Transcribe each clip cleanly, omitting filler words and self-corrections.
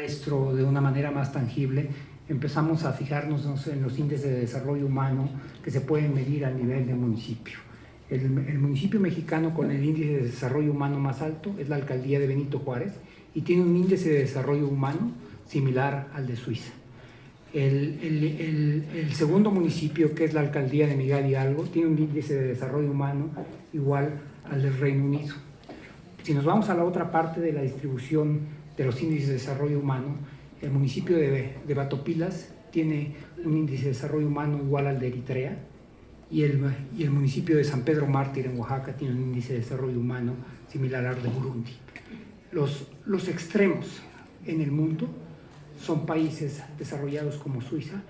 esto de una manera más tangible, empezamos a fijarnos en los índices de desarrollo humano que se pueden medir a nivel de municipio. El municipio mexicano con el índice de desarrollo humano más alto es la alcaldía de Benito Juárez y tiene un índice de desarrollo humano similar al de Suiza. El segundo municipio, que es la alcaldía de Miguel Hidalgo, tiene un índice de desarrollo humano igual al del Reino Unido. Si nos vamos a la otra parte de la distribución de los índices de desarrollo humano, el municipio de Batopilas tiene un índice de desarrollo humano igual al de Eritrea y el municipio de San Pedro Mártir en Oaxaca tiene un índice de desarrollo humano similar al de Burundi. Los extremos en el mundo son países desarrollados como Suiza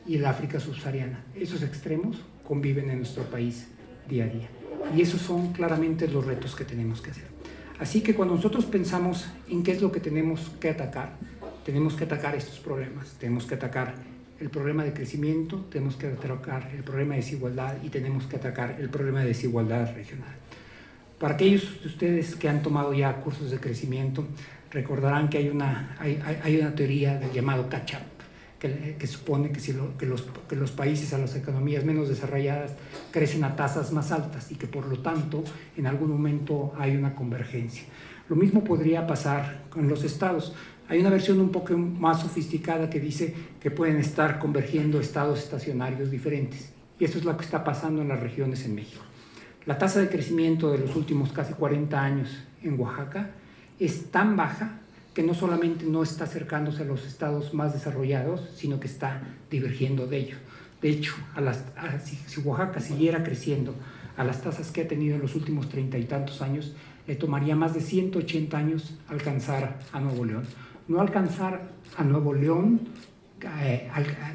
y el África subsahariana. Esos extremos conviven en nuestro país día a día. Y esos son claramente los retos que tenemos que hacer. Así que cuando nosotros pensamos en qué es lo que tenemos que atacar estos problemas. Tenemos que atacar el problema de crecimiento, tenemos que atacar el problema de desigualdad y tenemos que atacar el problema de desigualdad regional. Para aquellos de ustedes que han tomado ya cursos de crecimiento, recordarán que hay una teoría del llamado catch-up, que supone que los países a las economías menos desarrolladas crecen a tasas más altas y que por lo tanto en algún momento hay una convergencia. Lo mismo podría pasar con los estados. Hay una versión un poco más sofisticada que dice que pueden estar convergiendo estados estacionarios diferentes y esto es lo que está pasando en las regiones en México. La tasa de crecimiento de los últimos casi 40 años en Oaxaca es tan baja que no solamente no está acercándose a los estados más desarrollados, sino que está divergiendo de ellos. De hecho, si Oaxaca siguiera creciendo a las tasas que ha tenido en los últimos 30 y tantos años, le tomaría más de 180 años alcanzar a Nuevo León. No alcanzar a Nuevo León,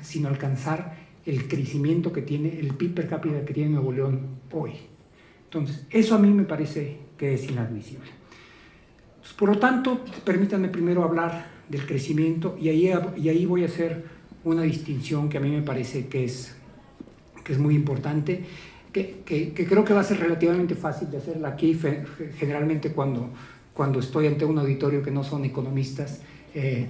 sino alcanzar el crecimiento que tiene, el PIB per cápita que tiene Nuevo León hoy. Entonces, eso a mí me parece que es inadmisible. Por lo tanto, permítanme primero hablar del crecimiento y ahí voy a hacer una distinción que a mí me parece que es muy importante, que creo que va a ser relativamente fácil de hacerla aquí. Generalmente cuando estoy ante un auditorio que no son economistas,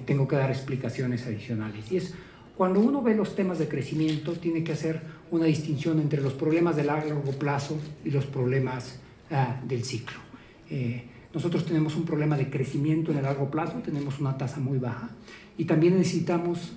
tengo que dar explicaciones adicionales. Y es cuando uno ve los temas de crecimiento, tiene que hacer una distinción entre los problemas de largo plazo y los problemas del ciclo. Nosotros tenemos un problema de crecimiento en el largo plazo, tenemos una tasa muy baja y también necesitamos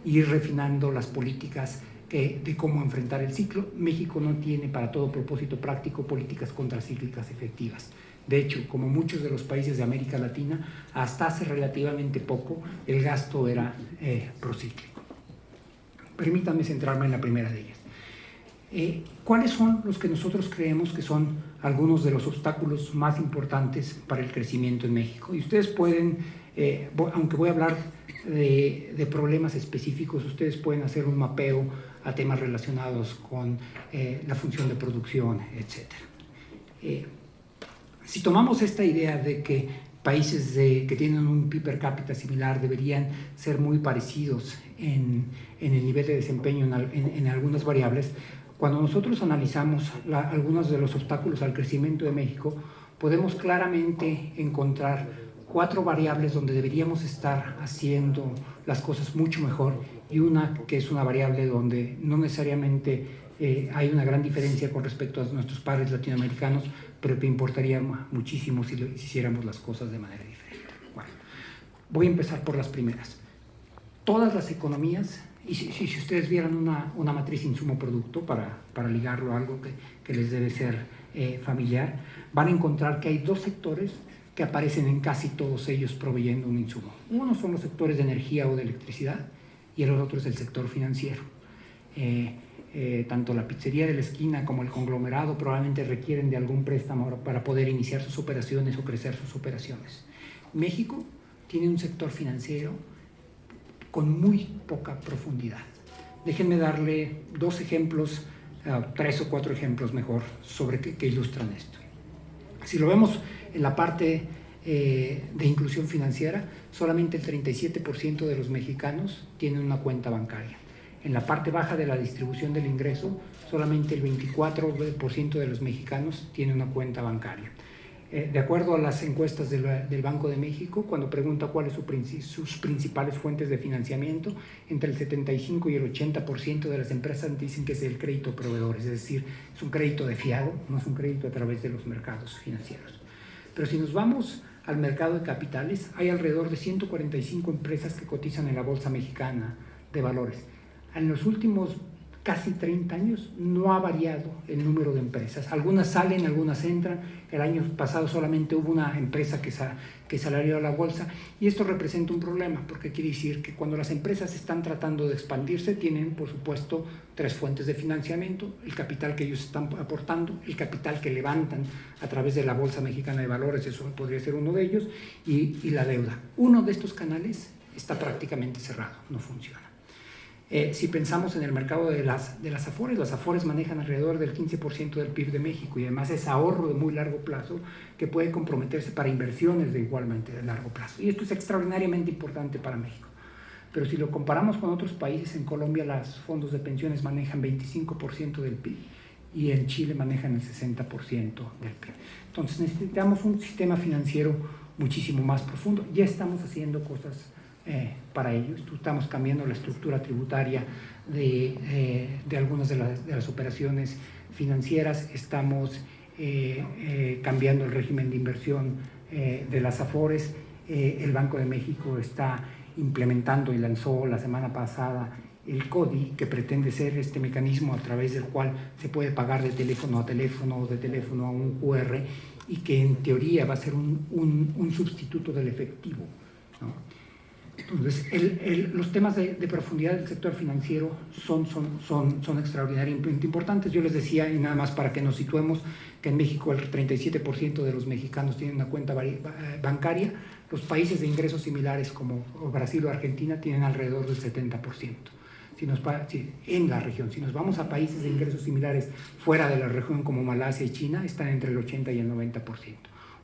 ir refinando las políticas de cómo enfrentar el ciclo. México no tiene para todo propósito práctico políticas contracíclicas efectivas. De hecho, como muchos de los países de América Latina, hasta hace relativamente poco el gasto era procíclico. Permítanme centrarme en la primera de ellas. ¿Cuáles son los que nosotros creemos que son algunos de los obstáculos más importantes para el crecimiento en México? Y ustedes pueden, aunque voy a hablar de problemas específicos, ustedes pueden hacer un mapeo a temas relacionados con la función de producción, etc. Si tomamos esta idea de que países que tienen un PIB per cápita similar deberían ser muy parecidos en el nivel de desempeño en algunas variables, cuando nosotros analizamos algunos de los obstáculos al crecimiento de México, podemos claramente encontrar 4 variables donde deberíamos estar haciendo las cosas mucho mejor y una que es una variable donde no necesariamente hay una gran diferencia con respecto a nuestros pares latinoamericanos, pero que importaría muchísimo si hiciéramos las cosas de manera diferente. Bueno, voy a empezar por las primeras. Todas las economías, y si ustedes vieran una matriz insumo-producto para ligarlo a algo que les debe ser familiar, van a encontrar que hay 2 sectores que aparecen en casi todos ellos proveyendo un insumo. Uno son los sectores de energía o de electricidad y el otro es el sector financiero. Tanto la pizzería de la esquina como el conglomerado probablemente requieren de algún préstamo para poder iniciar sus operaciones o crecer sus operaciones. México tiene un sector financiero con muy poca profundidad. Déjenme darle 2 ejemplos, 3 o 4 ejemplos mejor, sobre que ilustran esto. Si lo vemos en la parte de inclusión financiera, solamente el 37% de los mexicanos tienen una cuenta bancaria. En la parte baja de la distribución del ingreso, solamente el 24% de los mexicanos tienen una cuenta bancaria. De acuerdo a las encuestas del Banco de México, cuando pregunta cuáles son sus principales fuentes de financiamiento, entre el 75 y el 80% de las empresas dicen que es el crédito proveedor, es decir, es un crédito de fiado, no es un crédito a través de los mercados financieros. Pero si nos vamos al mercado de capitales, hay alrededor de 145 empresas que cotizan en la Bolsa Mexicana de Valores. En los últimos casi 30 años no ha variado el número de empresas. Algunas salen, algunas entran. El año pasado solamente hubo una empresa que salió a la bolsa, y esto representa un problema, porque quiere decir que cuando las empresas están tratando de expandirse, tienen, por supuesto, tres fuentes de financiamiento: el capital que ellos están aportando, el capital que levantan a través de la Bolsa Mexicana de Valores, eso podría ser uno de ellos, y la deuda. Uno de estos canales está prácticamente cerrado, no funciona. Si pensamos en el mercado de las Afores manejan alrededor del 15% del PIB de México, y además es ahorro de muy largo plazo que puede comprometerse para inversiones de igualmente de largo plazo. Y esto es extraordinariamente importante para México. Pero si lo comparamos con otros países, en Colombia los fondos de pensiones manejan 25% del PIB y en Chile manejan el 60% del PIB. Entonces necesitamos un sistema financiero muchísimo más profundo. Ya estamos haciendo cosas para ello. Estamos cambiando la estructura tributaria de algunas de las operaciones financieras, estamos cambiando el régimen de inversión de las Afores. El Banco de México está implementando y lanzó la semana pasada el CODI, que pretende ser este mecanismo a través del cual se puede pagar de teléfono a teléfono o de teléfono a un QR, y que en teoría va a ser un sustituto del efectivo, ¿no? Entonces, los temas de profundidad del sector financiero son extraordinariamente importantes. Yo les decía, y nada más para que nos situemos, que en México el 37% de los mexicanos tienen una cuenta bancaria. Los países de ingresos similares como Brasil o Argentina tienen alrededor del 70%. En la región. Si nos vamos a países de ingresos similares fuera de la región como Malasia y China, están entre el 80 y el 90%.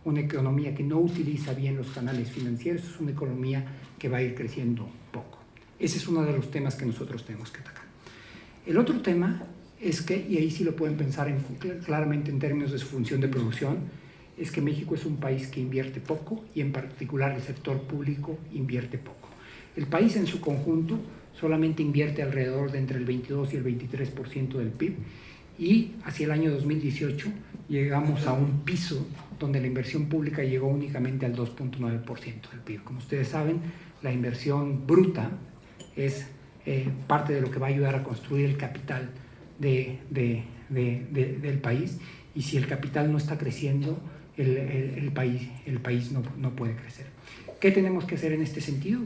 Una economía que no utiliza bien los canales financieros es una economía que va a ir creciendo poco. Ese es uno de los temas que nosotros tenemos que atacar. El otro tema es que, y ahí sí lo pueden pensar claramente en términos de su función de producción, es que México es un país que invierte poco, y en particular el sector público invierte poco. El país en su conjunto solamente invierte alrededor de entre el 22 y el 23% del PIB, y hacia el año 2018 llegamos a un piso donde la inversión pública llegó únicamente al 2.9% del PIB. Como ustedes saben, la inversión bruta es parte de lo que va a ayudar a construir el capital del país, y si el capital no está creciendo, el país no puede crecer. ¿Qué tenemos que hacer en este sentido?